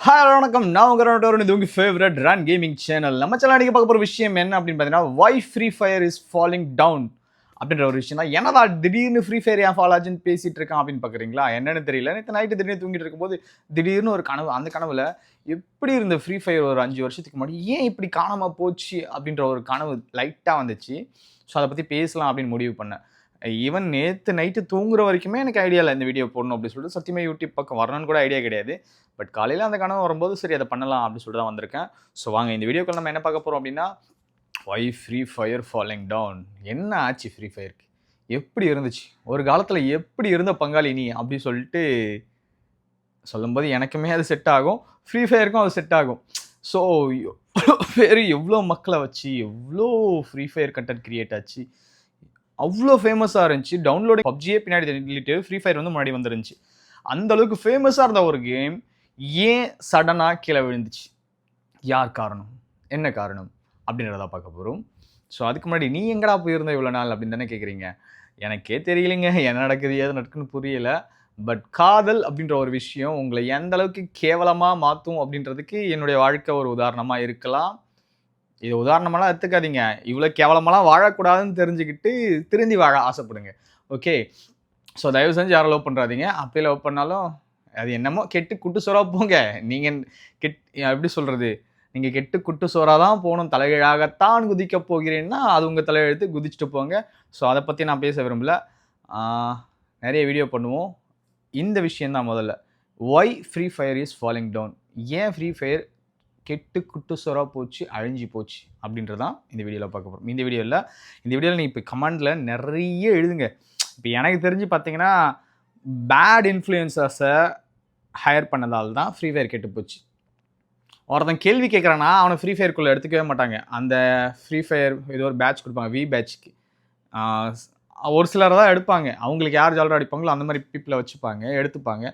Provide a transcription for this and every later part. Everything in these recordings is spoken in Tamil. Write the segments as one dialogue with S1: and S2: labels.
S1: ஹாய் வணக்கம். நான் உங்கள் இது உங்கள் ஃபேவரட் ரன் கேமிங் சேனல். நம்ம சேனல் அன்றைக்கி பார்க்க போகிற விஷயம் என்ன அப்படின்னு பார்த்தீங்கன்னா, why Free fire is falling down அப்படின்ற ஒரு விஷயம் தான். என்னடா திடீர்னு ஃப்ரீ ஃபயர் ஏன் ஃபால் ஆச்சுன்னு பேசிகிட்டு இருக்கான் அப்படின்னு பார்க்குறீங்களா? என்னன்னு தெரியல. நேற்று நைட்டு திடீர்னு தூங்கிட்டு இருக்கும்போது திடீர்னு ஒரு கனவு. அந்த கனவில் எப்படி இருந்த ஃப்ரீ ஃபயர் ஒரு 5 வருஷத்துக்கு முன்னாடி ஏன் இப்படி காணாமல் போச்சு அப்படின்ற ஒரு கனவு லைட்டாக வந்துச்சு. ஸோ அதை பற்றி பேசலாம் அப்படின்னு முடிவு பண்ணேன். ஈவன் நேற்று நைட்டு தூங்குற வரைக்குமே எனக்கு ஐடியா இல்லை இந்த வீடியோ போடணும் அப்படின்னு சொல்லிட்டு சத்தியமாக யூடியூப் பக்கம் வரணும்னு கூட ஐடியா கிடையாது. பட் காலையில் அந்த கனவு வரும்போது சரி அதை பண்ணலாம் அப்படின்னு சொல்லிட்டு தான் வந்திருக்கேன். ஸோ வாங்க இந்த வீடியோக்குள்ள நம்ம என்ன பார்க்க போகிறோம் அப்படின்னா, வை ஃப்ரீ ஃபயர் ஃபாலிங் டவுன். என்ன ஆச்சு ஃப்ரீ ஃபயருக்கு? எப்படி இருந்துச்சு? ஒரு காலத்தில் எப்படி இருந்த பங்காளி நீ அப்படின்னு சொல்லிட்டு சொல்லும்போது எனக்குமே அது செட் ஆகும், ஃப்ரீ ஃபயருக்கும் அது செட் ஆகும். ஸோ பேர் எவ்வளோ மக்களை வச்சு எவ்வளோ ஃப்ரீ ஃபயர் கண்டென்ட் கிரியேட் ஆச்சு, அவ்வளோ ஃபேமஸாக இருந்துச்சு. டவுன்லோடிங் பப்ஜியே பின்னாடி தள்ளிட்டு ஃப்ரீ ஃபயர் வந்து முன்னாடி வந்துருந்துச்சு. அந்த அளவுக்கு ஃபேமஸாக இருந்த ஒரு கேம் ஏன் சடனாக கீழே விழுந்துச்சு? யார் காரணம்? என்ன காரணம்? அப்படின்றத பார்க்க போகிறோம். ஸோ அதுக்கு முன்னாடி நீ எங்கடா போயிருந்த இவ்வளோ நாள் அப்படின்னு தானே கேட்குறீங்க. எனக்கே தெரியலைங்க, என்ன நடக்குது ஏது நடக்குன்னு புரியல. பட் காதல் அப்படின்ற ஒரு விஷயம் உங்களை எந்த அளவுக்கு கேவலமாக மாற்றும் அப்படின்றதுக்கு என்னுடைய வாழ்க்கை ஒரு உதாரணமாக இருக்கலாம். இது உதாரணமெல்லாம் எடுத்துக்காதீங்க. இவ்வளோ கேவலமெல்லாம் வாழக்கூடாதுன்னு தெரிஞ்சுக்கிட்டு திருந்தி வாழ ஆசைப்படுங்க. ஓகே. ஸோ தயவு செஞ்சு யாரும் லவ் பண்ணுறாதீங்க. அப்படியே லவ் பண்ணாலும் அது என்னமோ கெட்டு குட்டு சோறாக போங்க. நீங்கள் எப்படி சொல்கிறது, நீங்கள் கெட்டு குட்டு சோறாக தான் போகணும், தலைகீழாகத்தான் குதிக்க போகிறேன்னா அது உங்கள் தலையெழுத்து, குதிச்சுட்டு போங்க. ஸோ அதை பற்றி நான் பேச விரும்பல. நிறைய வீடியோ பண்ணுவோம். இந்த விஷயந்தான் முதல்ல, why free fire is falling down. ஏன் ஃப்ரீ ஃபயர் கெட்டு குட்டு சோறாக போச்சு, அழிஞ்சு போச்சு அப்படின்றதான் இந்த வீடியோவில் பார்க்க போகிறோம். இந்த வீடியோவில் நீங்கள் இப்போ கமெண்டில் நிறைய எழுதுங்க. இப்போ எனக்கு தெரிஞ்சு பார்த்தீங்கன்னா, பேட் இன்ஃப்ளூயன்சர்ஸை ஹையர் பண்ணதால் தான் ஃப்ரீ ஃபயர் கெட்டு போச்சு. ஒருத்தன் கேள்வி கேட்குறான்னா அவனை ஃப்ரீ ஃபயருக்குள்ளே எடுத்துக்கவே மாட்டாங்க. அந்த ஃப்ரீ ஃபயர் ஏதோ ஒரு பேட்ச் கொடுப்பாங்க, வி பேட்ச்க்கு. ஒரு சிலர் தான் எடுப்பாங்க. அவங்களுக்கு யார் ஜாலராக அடிப்பாங்களோ அந்த மாதிரி பீப்புளை வச்சுப்பாங்க, எடுத்துப்பாங்க.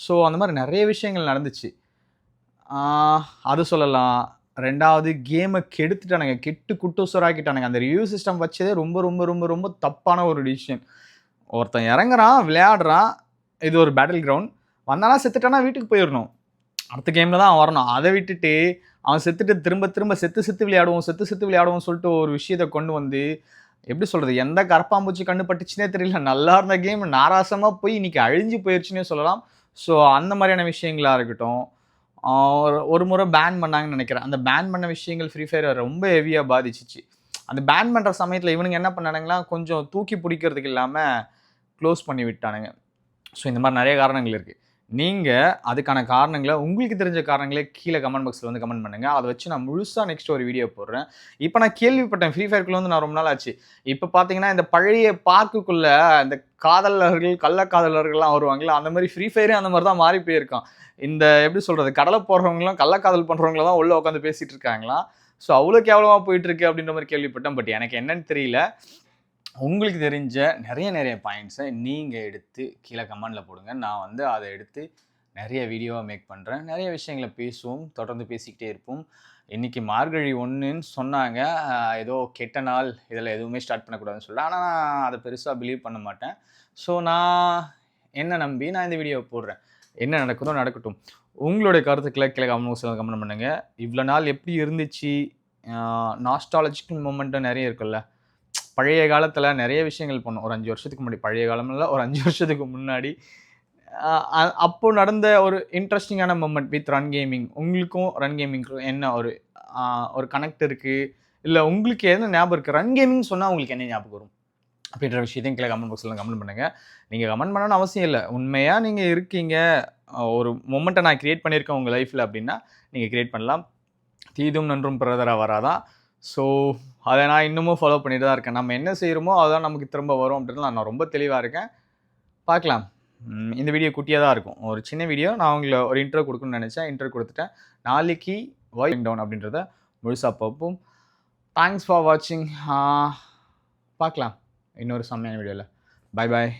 S1: ஸோ அந்த மாதிரி நிறைய விஷயங்கள் நடந்துச்சு. அது சொல்லலாம். 2வது கேமை கெடுத்துட்டானுங்க, கெட்டு குட்டுசோராக்கிட்டானுங்க. அந்த ரிவ்யூ சிஸ்டம் வச்சதே ரொம்ப ரொம்ப ரொம்ப ரொம்ப தப்பான ஒரு டிசிஷன். ஒருத்தன் இறங்குறான், விளையாடுறான், இது ஒரு பேட்டில் கிரவுண்ட், வந்தானா செத்துட்டானா வீட்டுக்கு போயிடணும், அடுத்த கேமில் தான் அவன் வரணும். அதை விட்டுட்டு அவன் செத்துட்டு திரும்ப திரும்ப செத்து விளையாடுவோம் சொல்லிட்டு ஒரு விஷயத்தை கொண்டு வந்து, எப்படி சொல்கிறது, எந்த கரப்பாம்பூச்சி கண்ணு பட்டுச்சுனே தெரியல, நல்லா இருந்த கேம் நாராசமாக போய் இன்றைக்கி அழிஞ்சு போயிடுச்சுன்னே சொல்லலாம். ஸோ அந்த மாதிரியான விஷயங்களாக இருக்கட்டும். ஒரு முறை பேன் பண்ணாங்கன்னு நினைக்கிறேன். அந்த பேன் பண்ண விஷயங்கள் ஃப்ரீ ஃபயரை ரொம்ப ஹெவியாக பாதிச்சிச்சு. அந்த பேன் பண்ணுற சமயத்தில் இவனுங்க என்ன பண்ணானுங்களா, கொஞ்சம் தூக்கி பிடிக்கிறதுக்கு இல்லாமல் க்ளோஸ் பண்ணி விட்டானுங்க. ஸோ இந்த மாதிரி நிறைய காரணங்கள் இருக்குது. நீங்கள் அதுக்கான காரணங்களை, உங்களுக்கு தெரிஞ்ச காரணங்களே கீழே கமெண்ட் பாக்ஸில் வந்து கமெண்ட் பண்ணுங்கள். அதை வச்சு நான் முழுசாக நெக்ஸ்ட் ஒரு வீடியோ போடுறேன். இப்போ நான் கேள்விப்பட்டேன், ஃப்ரீ ஃபயருக்குள்ளே வந்து நான் ரொம்ப நாள் ஆச்சு. இப்போ பார்த்தீங்கன்னா இந்த பழைய பார்க்குக்குள்ளே இந்த காதலர்கள், கள்ளக்காதலர்கள்லாம் வருவாங்களா, அந்த மாதிரி ஃப்ரீ ஃபயரே அந்த மாதிரி தான் மாறி போயிருக்கான். இந்த எப்படி சொல்கிறது, கடலை போடுறவங்களும் கள்ளக்காதல் பண்ணுறவங்களும் தான் உள்ளே உட்காந்து பேசிகிட்டு இருக்காங்களாம். ஸோ அவ்வளோ கேவலமாக போயிட்டுருக்கு அப்படின்ற மாதிரி கேள்விப்பட்டேன். பட் எனக்கு என்னன்னு தெரியல. உங்களுக்கு தெரிஞ்ச நிறைய பாயிண்ட்ஸை நீங்கள் எடுத்து கீழே கமெண்டில் போடுங்க. நான் வந்து அதை எடுத்து நிறைய வீடியோவாக மேக் பண்ணுறேன். நிறைய விஷயங்களை பேசுவோம், தொடர்ந்து பேசிக்கிட்டே இருப்போம். இன்றைக்கி மார்கழி 1ன்னு சொன்னாங்க. ஏதோ கெட்ட நாள், இதில் எதுவுமே ஸ்டார்ட் பண்ணக்கூடாதுன்னு சொல்லிட்டு. ஆனால் நான் அதை பெருசாக பிலீவ் பண்ண மாட்டேன். ஸோ நான் என்ன நம்பி நான் இந்த வீடியோவை போடுறேன். என்ன நடக்குதோ நடக்கட்டும். உங்களுடைய கருத்துக்களை கீழே கமெண்ட் பண்ணுங்கள். இவ்வளோ நாள் எப்படி இருந்துச்சு, நாஸ்டாலஜிக்கல் மூமெண்ட்டு நிறைய இருக்குல்ல. பழைய காலத்தில் நிறைய விஷயங்கள் பண்ணோம். ஒரு 5 வருஷத்துக்கு முன்னாடி, பழைய காலம் இல்லை, ஒரு 5 வருஷத்துக்கு முன்னாடி அப்போ நடந்த ஒரு இன்ட்ரெஸ்டிங்கான மூமெண்ட் வித் ரன் கேமிங். உங்களுக்கும் ரன் கேமிங்க்கும் என்ன ஒரு கனெக்ட் இருக்குது, இல்லை உங்களுக்கு என்ன ஞாபகம் இருக்குது, ரன் கேமிங் சொன்னால் உங்களுக்கு என்ன ஞாபகம் வரும் அப்படின்ற விஷயத்தையும் கீழே கமெண்ட் பாக்ஸில் கமெண்ட் பண்ணுங்கள். நீங்கள் கமெண்ட் பண்ணணும்னு அவசியம் இல்லை. உண்மையாக நீங்கள் இருக்கீங்க, ஒரு மொமெண்ட்டை நான் க்ரியேட் பண்ணியிருக்கேன் உங்கள் லைஃப்பில் அப்படின்னா நீங்கள் க்ரியேட் பண்ணலாம். தீதும் நன்றும் பிறதரா வராதான். ஸோ அதை நான் இன்னமும் ஃபாலோ பண்ணிட்டு தான் இருக்கேன். நம்ம என்ன செய்கிறோமோ அதுதான் நமக்கு திரும்ப வரும் அப்படின்றதுல நான் ரொம்ப தெளிவாக இருக்கேன். பார்க்கலாம். இந்த வீடியோ குட்டியாக தான் இருக்கும், ஒரு சின்ன வீடியோ. நான் உங்களை ஒரு இன்ட்ரோ கொடுக்கணும்னு நினச்சேன், இன்ட்ரோ கொடுத்துட்டேன். நாளைக்கு வைங் டவுன் அப்படின்றத முழுசாக பார்ப்போம். தேங்க்ஸ் ஃபார் வாட்சிங். பார்க்கலாம் இன்னொரு செம்மையான வீடியோவில். Bye bye.